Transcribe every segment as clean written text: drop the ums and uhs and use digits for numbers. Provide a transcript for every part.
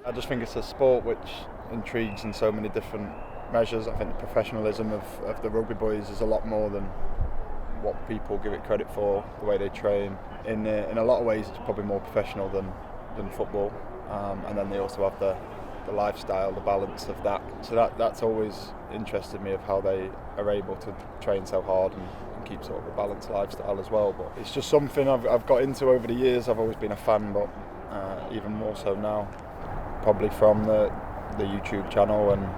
I just think it's a sport which intrigues in so many different measures. I think the professionalism of the rugby boys is a lot more than what people give it credit for, the way they train. In a lot of ways it's probably more professional than football, and then they also have the lifestyle, the balance of that. So that's always interested me, of how they are able to train so hard and keep sort of a balanced lifestyle as well. But it's just something I've got into over the years. I've always been a fan, but even more so now, probably from the YouTube channel and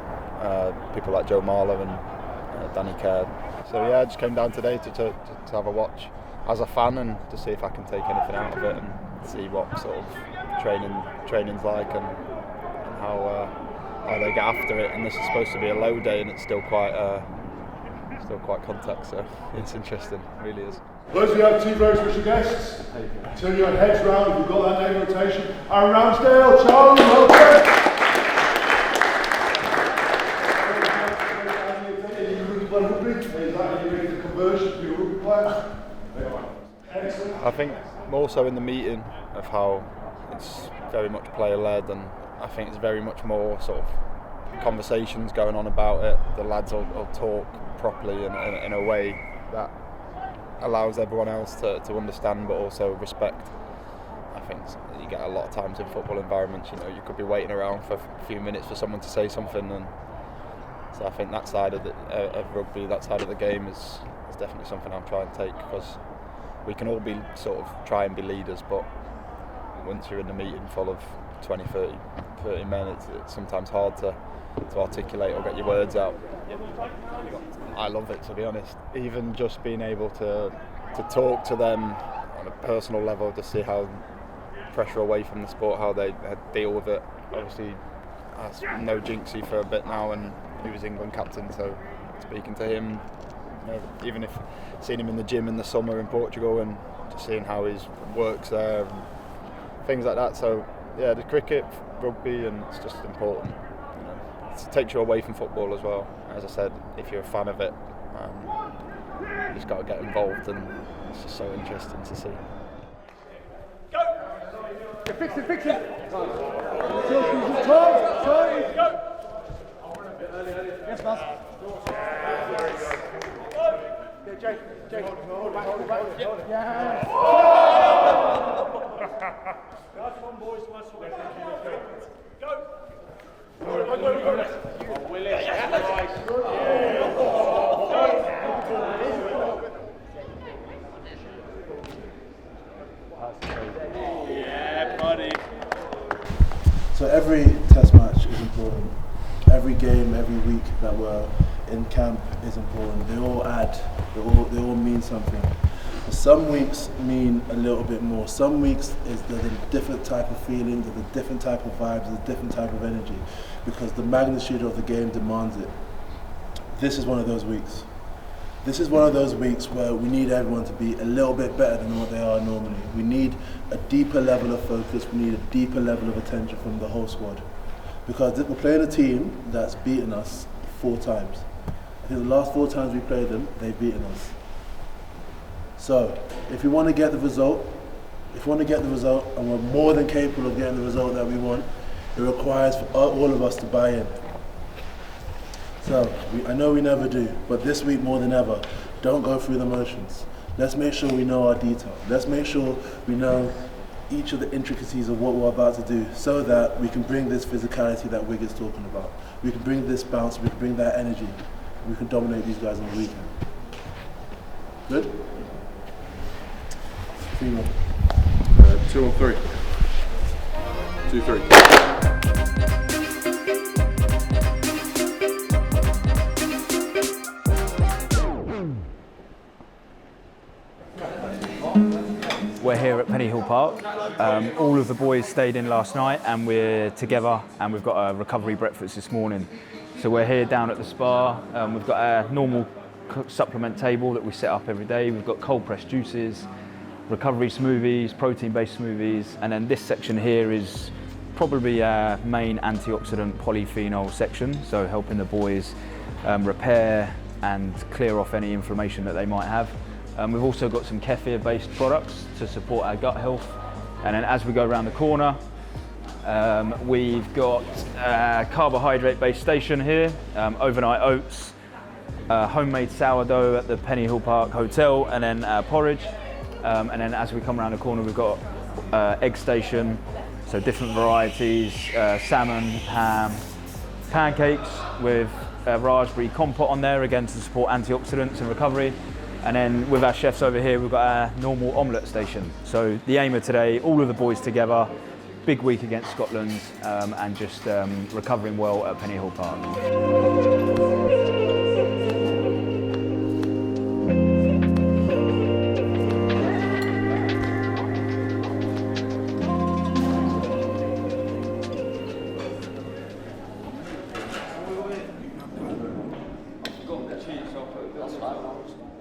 people like Joe Marler and Danny Caird. So yeah, I just came down today to have a watch as a fan and to see if I can take anything out of it and see what sort of training's like and how they get after it. And this is supposed to be a low day and it's still quite contact, so it's interesting, it really is. Those of you have two very special guests. Turn your heads round if you've got that name rotation. Aaron Ramsdale, Charlie, welcome. I think more so in the meeting of how it's very much player led, and I think it's very much more sort of conversations going on about it. The lads will talk properly in a way that allows everyone else to understand, but also respect. I think you get a lot of times in football environments, you know, you could be waiting around for a few minutes for someone to say something, and so I think that side of rugby, that side of the game is definitely something I'm trying to take, because we can all be sort of try and be leaders, but once you're in a meeting full of 20, 30 men, it's sometimes hard to articulate or get your words out. I love it, to be honest. Even just being able to talk to them on a personal level, to see how pressure away from the sport, how they deal with it. Obviously, I know Jinxie for a bit now, and he was England captain, so speaking to him, you know, even if seeing him in the gym in the summer in Portugal and just seeing how he works there and things like that. So yeah, the cricket, rugby, and it's just important. You know, it takes you away from football as well. As I said, if you're a fan of it, you just got to get involved, and it's just so interesting to see. Go! Fix it! Go! Yes, Buzz. Jake. Hold back. Yeah. Last one, boys. Last one. Go. Oh, Willis. Nice. Yeah, buddy. So every test match is important. Every game, every week that we're in camp is important. They all add. They all mean something. Some weeks mean a little bit more. Some weeks there's a different type of feeling, there's a different type of vibe, there's a different type of energy, because the magnitude of the game demands it. This is one of those weeks. This is one of those weeks where we need everyone to be a little bit better than what they are normally. We need a deeper level of focus, we need a deeper level of attention from the whole squad. Because we're playing a team that's beaten us 4 times. I think the last 4 times we played them, they've beaten us. So, if we want to get the result, and we're more than capable of getting the result that we want, it requires for all of us to buy in. So, I know we never do, but this week more than ever, don't go through the motions. Let's make sure we know our detail. Let's make sure we know each of the intricacies of what we're about to do, so that we can bring this physicality that Wig is talking about. We can bring this bounce, we can bring that energy, and we can dominate these guys on the weekend. Good? 3-1. 2-3. 2-3. We're here at Penny Hill Park. All of the boys stayed in last night and we're together, and we've got a recovery breakfast this morning. So we're here down at the spa. We've got a normal supplement table that we set up every day. We've got cold pressed juices, recovery smoothies, protein-based smoothies, and then this section here is probably our main antioxidant polyphenol section, so helping the boys repair and clear off any inflammation that they might have. We've also got some kefir-based products to support our gut health. And then as we go around the corner, we've got a carbohydrate-based station here, overnight oats, homemade sourdough at the Penny Hill Park Hotel, and then porridge. And then as we come around the corner, we've got egg station, so different varieties, salmon, ham, pancakes with raspberry compote on there, again to support antioxidants and recovery. And then with our chefs over here, we've got our normal omelette station. So the aim of today, all of the boys together, big week against Scotland, and just recovering well at Penny Hill Park.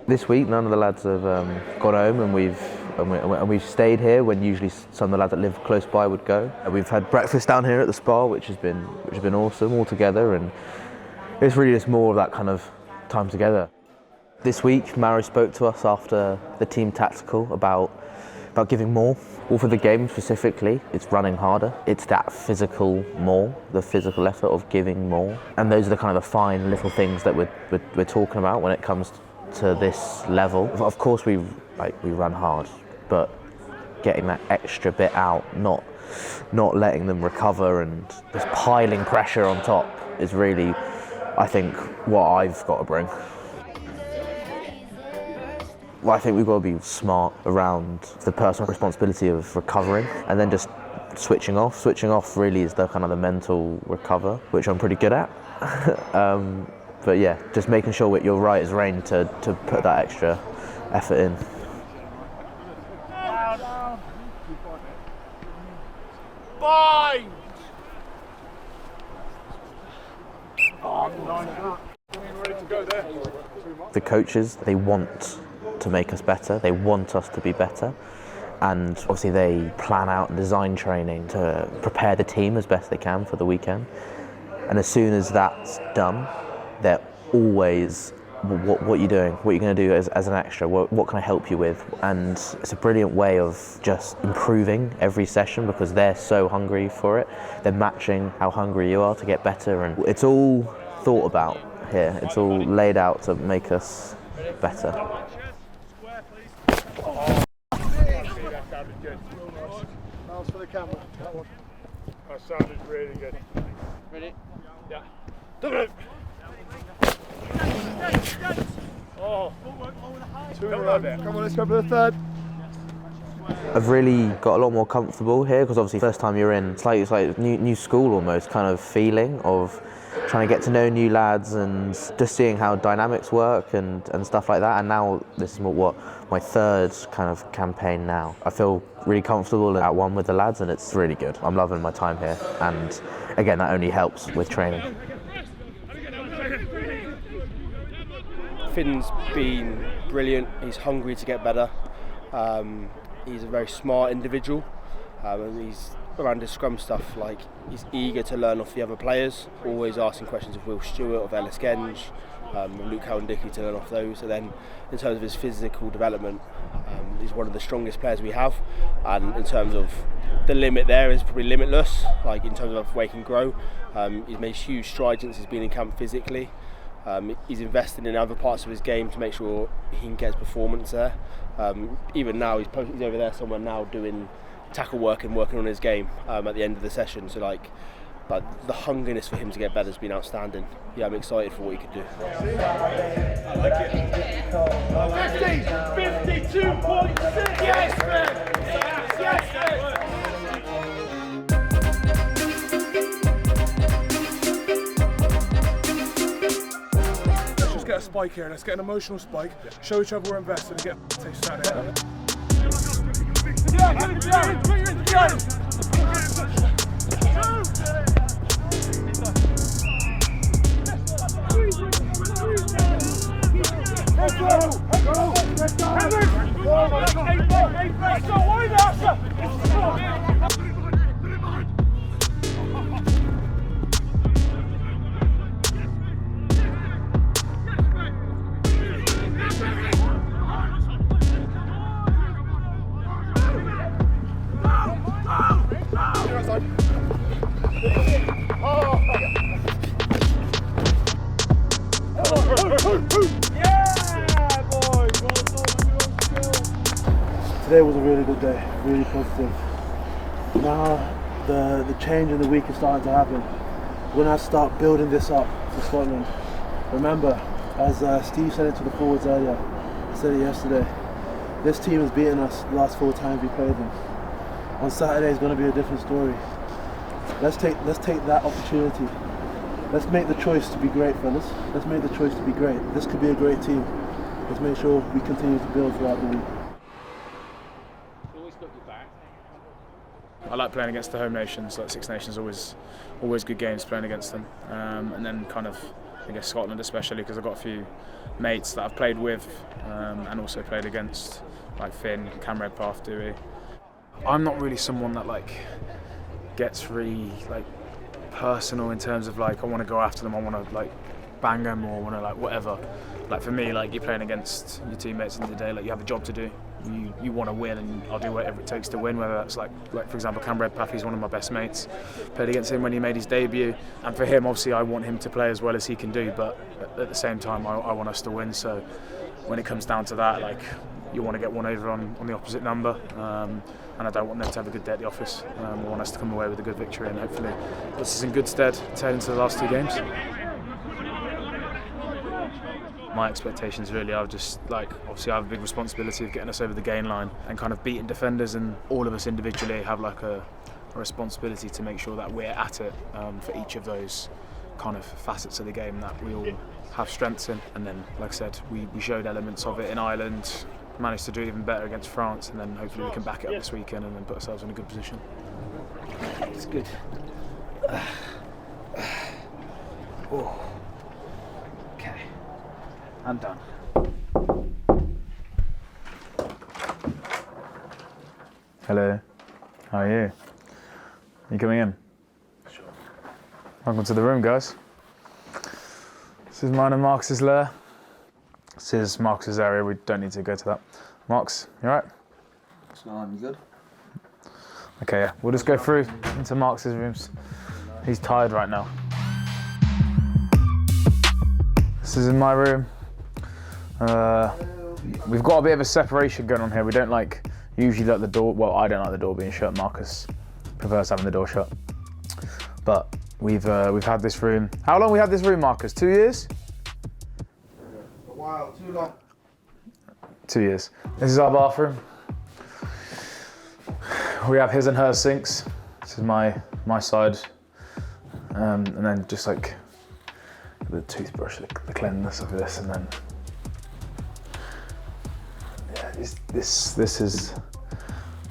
This week, none of the lads have gone home, and we've stayed here when usually some of the lads that live close by would go. We've had breakfast down here at the spa, which has been awesome all together, and it's really just more of that kind of time together. This week, Maro spoke to us after the team tactical about giving more. All for the game specifically, it's running harder. It's that physical more, the physical effort of giving more, and those are the kind of the fine little things that we're talking about when it comes to this level. Of course we run hard, but getting that extra bit out, not letting them recover and just piling pressure on top is really, I think, what I've got to bring. Well, I think we've got to be smart around the personal responsibility of recovering, and then just switching off. Switching off really is the kind of the mental recover, which I'm pretty good at. But yeah, just making sure you're right as rain to put that extra effort in. Bind! The coaches, they want to make us better, they want us to be better, and obviously they plan out and design training to prepare the team as best they can for the weekend. And as soon as that's done, they're always, what are you doing? What are you going to do as an extra? What can I help you with? And it's a brilliant way of just improving every session because they're so hungry for it. They're matching how hungry you are to get better, and it's all thought about here. It's all laid out to make us better. Mouse for the camera. That sounded really good. Ready? Yeah. Double it! Oh, two in a row there. Come on, let's go for the third. I've really got a lot more comfortable here because obviously first time you're in, it's like new school almost kind of feeling of trying to get to know new lads and just seeing how dynamics work and stuff like that. And now this is my third kind of campaign now. I feel really comfortable at one with the lads and it's really good. I'm loving my time here, and again that only helps with training. Finn's been brilliant. He's hungry to get better. He's a very smart individual, and he's around his scrum stuff. Like, he's eager to learn off the other players. Always asking questions of Will Stewart, of Ellis Genge, Luke Cowan-Dickey to learn off those. And then in terms of his physical development, he's one of the strongest players we have. And in terms of the limit there is probably limitless. Like in terms of where he can grow, he's made huge strides since he's been in camp physically. He's invested in other parts of his game to make sure he can get his performance there. Even now, he's over there somewhere now doing tackle work and working on his game at the end of the session. So like the hungriness for him to get better has been outstanding. Yeah, I'm excited for what he could do. I like it. 52.6! Yes, man! Yes, man! Get a spike here. Let's get an emotional spike. Show each other we're invested and get taste out of it. Today was a really good day, really positive. Now the change in the week is starting to happen. We're going to start building this up for Scotland. Remember, as Steve said it to the forwards earlier, I said it yesterday, this team has beaten us the last 4 times we played them. On Saturday is going to be a different story. Let's take that opportunity. Let's make the choice to be great, fellas. Let's make the choice to be great. This could be a great team. Let's make sure we continue to build throughout the week. I like playing against the home nations. Like Six Nations, always good games playing against them. And then kind of, I guess Scotland especially, because I've got a few mates that I've played with and also played against, like Fin, Cam Redpath, Dewey. I'm not really someone that like gets really like personal in terms of like I want to go after them, I want to like bang them or want to like whatever. Like for me, like you're playing against your teammates in the day, like you have a job to do. You want to win, and I'll do whatever it takes to win. Whether that's like for example, Cam Redpath, he's one of my best mates. Played against him when he made his debut, and for him, obviously, I want him to play as well as he can do. But at the same time, I want us to win. So when it comes down to that, like you want to get one over on the opposite number, and I don't want them to have a good day at the office. I want us to come away with a good victory, and hopefully puts us in good stead to head into the last 2 games. My expectations really are just like, obviously I have a big responsibility of getting us over the gain line and kind of beating defenders, and all of us individually have like a responsibility to make sure that we're at it for each of those kind of facets of the game that we all have strengths in. And then, like I said, we showed elements of it in Ireland, managed to do even better against France, and then hopefully we can back it up this weekend and then put ourselves in a good position. It's good. Oh. Okay. I'm done. Hello. How are you? You coming in? Sure. Welcome to the room, guys. This is mine and Marcus's lair. This is Marcus's area. We don't need to go to that. Marcus, you alright? What's going on? You good? Okay, yeah. We'll just go through into Marcus's rooms. He's tired right now. This is in my room. We've got a bit of a separation going on here. We don't like usually let the door. Well, I don't like the door being shut. Marcus prefers having the door shut. But we've had this room. How long we had this room, Marcus? 2 years? A while, too long. 2 years. This is our bathroom. We have his and her sinks. This is my side, and then just like the toothbrush, the cleanliness of this, and then yeah, this is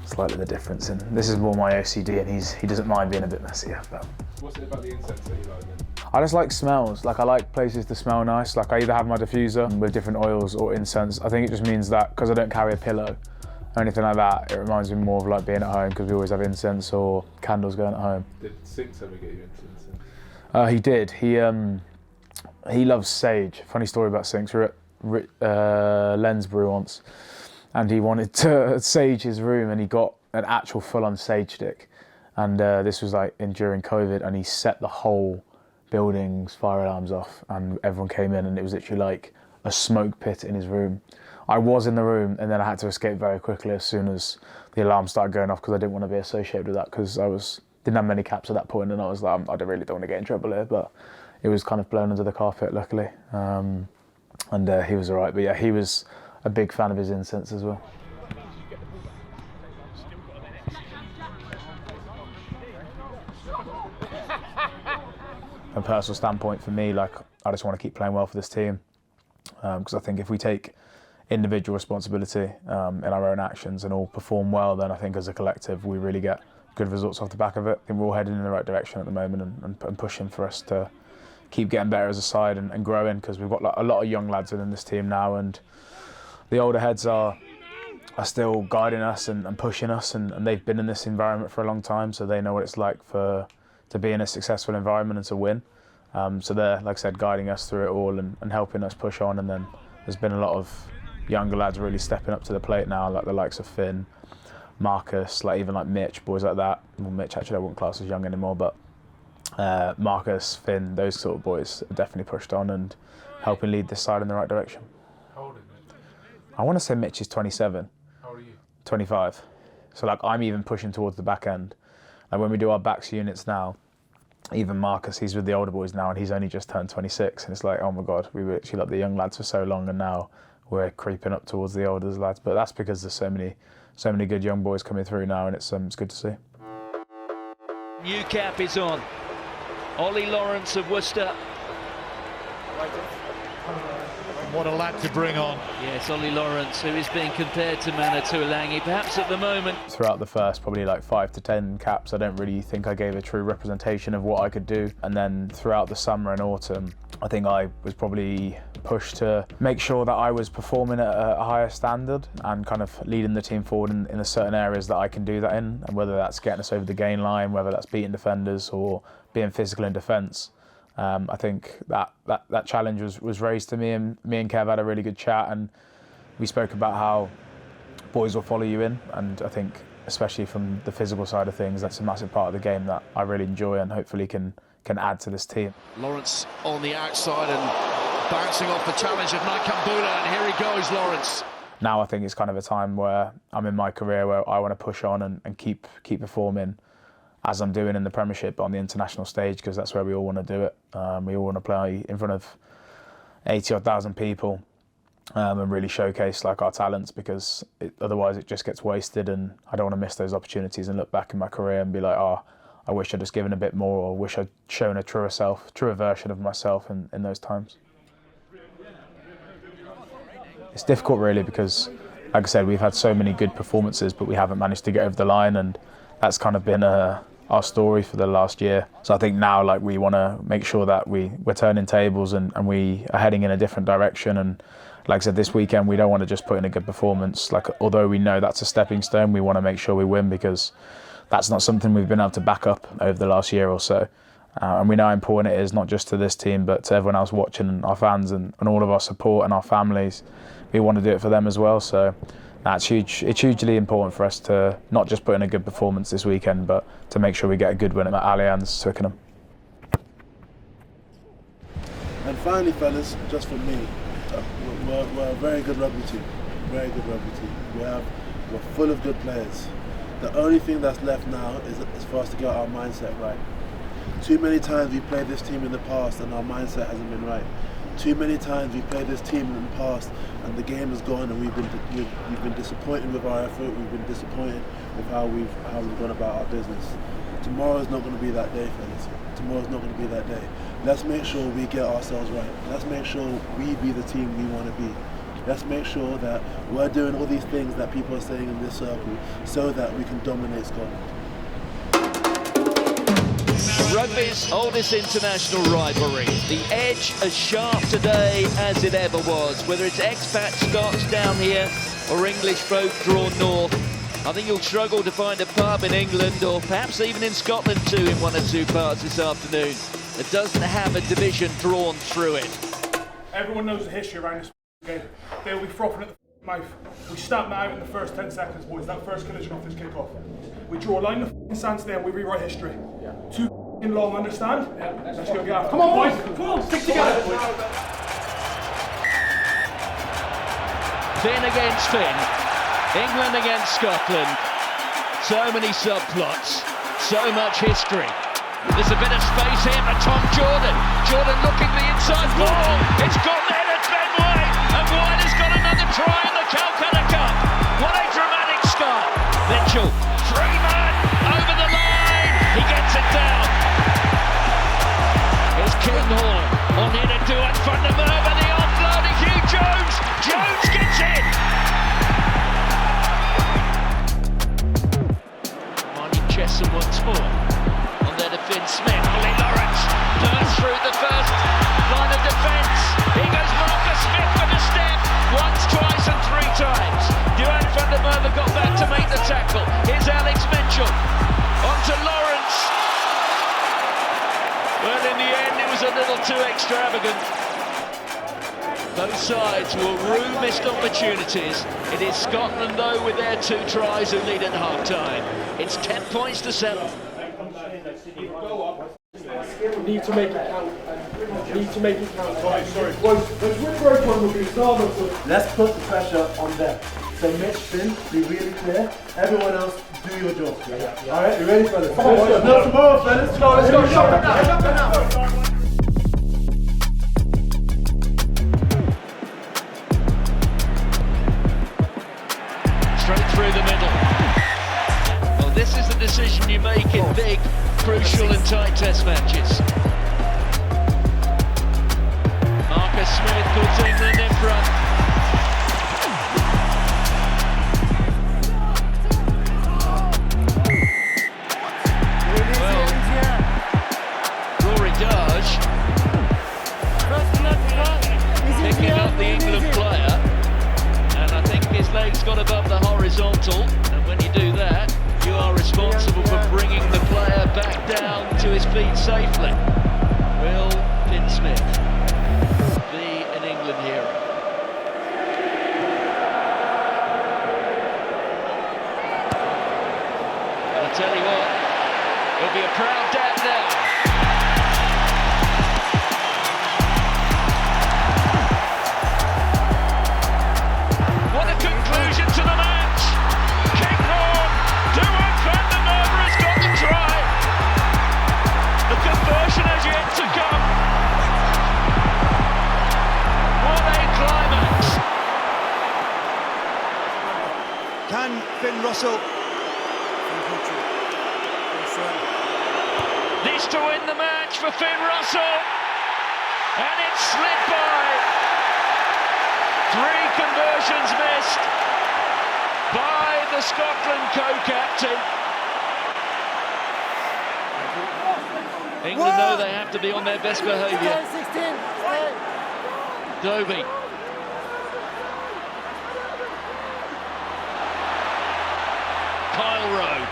slightly the difference. And this is more my OCD, and he doesn't mind being a bit messier. But What's it about the incense that you like then? I just like smells. Like I like places to smell nice. Like I either have my diffuser with different oils or incense. I think it just means that because I don't carry a pillow or anything like that, it reminds me more of like being at home, because we always have incense or candles going at home. Did Sinks ever get you incense? He did. He loves sage. Funny story about Sinks. We were at Lensborough once, and he wanted to sage his room, and he got an actual full-on sage stick. And this was like during COVID, and he set the whole building's fire alarms off, and everyone came in, and it was literally like a smoke pit in his room. I was in the room, and then I had to escape very quickly as soon as the alarm started going off, because I didn't want to be associated with that, because didn't have many caps at that point, and I was like, I really don't want to get in trouble here. But it was kind of blown under the carpet, luckily, and he was all right. But yeah, he was a big fan of his incense as well. From a personal standpoint, for me, like I just want to keep playing well for this team, because I think if we take individual responsibility in our own actions and all perform well, then I think as a collective we really get good results off the back of it. I think we're all heading in the right direction at the moment, and pushing for us to keep getting better as a side and growing, because we've got like a lot of young lads within this team now, and the older heads are still guiding us and pushing us, and they've been in this environment for a long time, so they know what it's like to be in a successful environment and to win. So they're, like I said, guiding us through it all and helping us push on. And then there's been a lot of younger lads really stepping up to the plate now, like the likes of Fin, Marcus, like even like Mitch, boys like that. Well, Mitch actually I wouldn't class as young anymore, but Marcus, Fin, those sort of boys have definitely pushed on and helping lead this side in the right direction. How old is Mitch? I want to say Mitch is 27. How old are you? 25. So like I'm even pushing towards the back end. And when we do our backs units now, even Marcus, he's with the older boys now and he's only just turned 26. And it's like, oh my God, we were actually like the young lads for so long and now we're creeping up towards the older lads. But that's because there's so many good young boys coming through now and it's good to see. New cap is on. Ollie Lawrence of Worcester. What a lad to bring on. Yes, Ollie Lawrence, who is being compared to Maro Itoje, perhaps at the moment. Throughout the first probably like 5 to 10 caps, I don't really think I gave a true representation of what I could do. And then throughout the summer and autumn, I think I was probably pushed to make sure that I was performing at a higher standard and kind of leading the team forward in the certain areas that I can do that in, and whether that's getting us over the gain line, whether that's beating defenders or being physical in defence. I think that challenge was raised to me, and me and Kev had a really good chat, and we spoke about how boys will follow you in, and I think especially from the physical side of things, that's a massive part of the game that I really enjoy and hopefully can add to this team. Lawrence on the outside and bouncing off the challenge of Naikambula, and here he goes, Lawrence. Now I think it's kind of a time where I'm in my career where I want to push on and keep performing as I'm doing in the Premiership, but on the international stage, because that's where we all want to do it. We all want to play in front of 80,000 people and really showcase like our talents, because otherwise it just gets wasted, and I don't want to miss those opportunities and look back in my career and be like, oh, I wish I'd just given a bit more, or wish I'd shown a truer version of myself in those times. It's difficult really because, like I said, we've had so many good performances, but we haven't managed to get over the line, and that's kind of been our story for the last year. So I think now like we want to make sure that we're turning tables and we are heading in a different direction. And like I said, this weekend we don't want to just put in a good performance. Like, although we know that's a stepping stone, we want to make sure we win, because that's not something we've been able to back up over the last year or so. And we know how important it is, not just to this team, but to everyone else watching, and our fans and all of our support and our families. We want to do it for them as well. So that's huge. It's hugely important for us to not just put in a good performance this weekend, but to make sure we get a good win at Allianz Twickenham. And finally, fellas, just for me, we're a very good rugby team. Very good rugby team. We're full of good players. The only thing that's left now is for us to get our mindset right. Too many times we played this team in the past and our mindset hasn't been right. Too many times we played this team in the past and the game has gone, and we've been disappointed with our effort. We've been disappointed with how we've gone about our business. Tomorrow's not going to be that day, fellas. Tomorrow's not going to be that day. Let's make sure we get ourselves right. Let's make sure we be the team we want to be. Let's make sure that we're doing all these things that people are saying in this circle so that we can dominate Scotland. Rugby's oldest international rivalry. The edge as sharp today as it ever was. Whether it's expat Scots down here or English folk drawn north, I think you'll struggle to find a pub in England, or perhaps even in Scotland too, in one or two parts this afternoon, that doesn't have a division drawn through it. Everyone knows the history around this game. They'll be frothing at the mouth. We stamp that out in the first 10 seconds, boys. That first collision off this kick-off. We draw a line in the sand today and we rewrite history. Yeah. Too long, understand? Yeah. Let's go get after. Come on, boys. Come on, stick together. Fin against Fin. England against Scotland. So many subplots. So much history. There's a bit of space here for Tom Jordan. Jordan looking the inside ball. It's gone there to Ben White. And White has got another try in the Calcutta Cup. What a dramatic start. Mitchell, Freeman, over the line. He gets it down. Here's Kinghorn on here to do it. Van der Merwe, the offload of Hugh Jones. Jones gets it. Marty Chesham once more. On there to Finn Smith. Ollie Lawrence burns through the first line of defence. Here goes Marcus Smith with a step. Once, twice and three times. Duane van der Merwe got back to make the tackle. Here's Alex Mitchell. On to Lawrence. Well, in the end, it was a little too extravagant. Both sides will rue missed opportunities. It is Scotland, though, with their 2 tries who lead at half-time. It's 10 points to 7. We need to make it count. need to make it count. Sorry. Once we break one, we'll be starving. Let's put the pressure on them. So Mitch, Finn, be really clear. Everyone else, do your job. All right, you ready, fellas? Come on, no tomorrow, fellas. Let's go. Shut it now. Straight through the middle. Well, this is the decision you make in big, crucial and tight test matches. Marcus Smith puts England in front. Well, Maro Itoje picking up the England player. And I think his legs got above the horizontal, and when you do that, you are responsible for bringing the player back down to his feet safely. Will Finn Smith be an England hero? And I tell you what, he'll be a proud dad now. What a conclusion to the match! Kinghorn, Duan van der Merwe has got the try. The conversion has yet to come. What a climax! Can Finn Russell? This to win the match for Finn Russell, and it slid by. 3 conversions missed by the Scotland co-captain. England know they have to be on their best behaviour. Dobie. Kyle Rowe.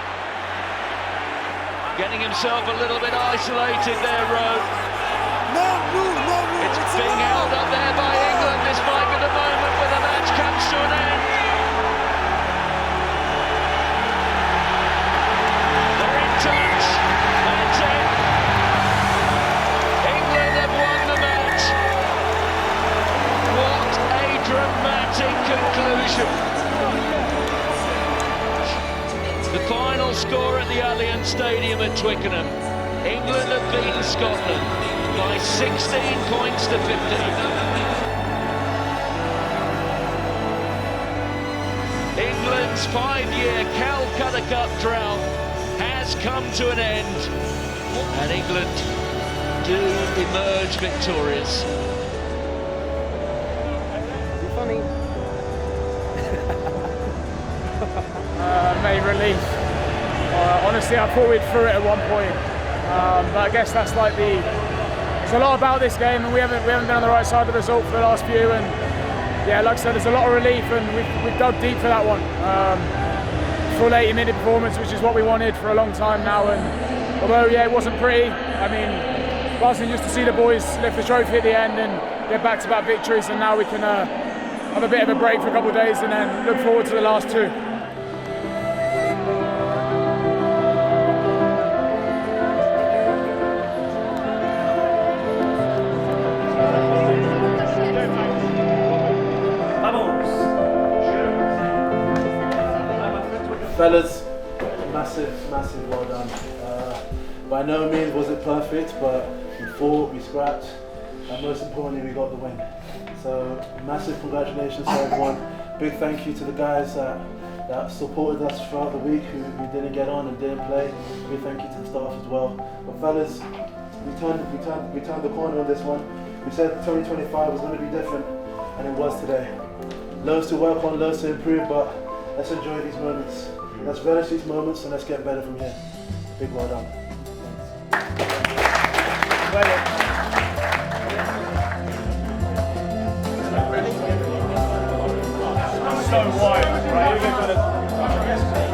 Getting himself a little bit isolated there, Rowe. It's being held up there by England. This might be the moment where the match comes to an end. They're in touch. That's it. England have won the match. What a dramatic conclusion. The final score at the Allianz Stadium at Twickenham. England have beaten Scotland by 16 points to 15. England's 5-year Calcutta Cup drought has come to an end, and England do emerge victorious. Funny. Made relief. Honestly, I thought we'd through it at one point, but I guess that's like there's a lot about this game, and we haven't been on the right side of the result for the last few, and yeah, like I said, there's a lot of relief, and we've dug deep for that one. Full 80-minute performance, which is what we wanted for a long time now, and although yeah, it wasn't pretty, I mean, buzzing just to see the boys lift the trophy at the end and get back-to-back victories, and now we can have a bit of a break for a couple of days and then look forward to the last 2. Fellas, massive well done. By no means was it perfect, but we fought, we scrapped, and most importantly we got the win. So massive congratulations to everyone. Big thank you to the guys that supported us throughout the week who didn't get on and didn't play. Big thank you to the staff as well. But fellas, we turned the corner on this one. We said 2025 was going to be different, and it was today. Loads to work on, loads to improve, but let's enjoy these moments. Let's relish these moments and let's get better from here. Big well done. So wide, right?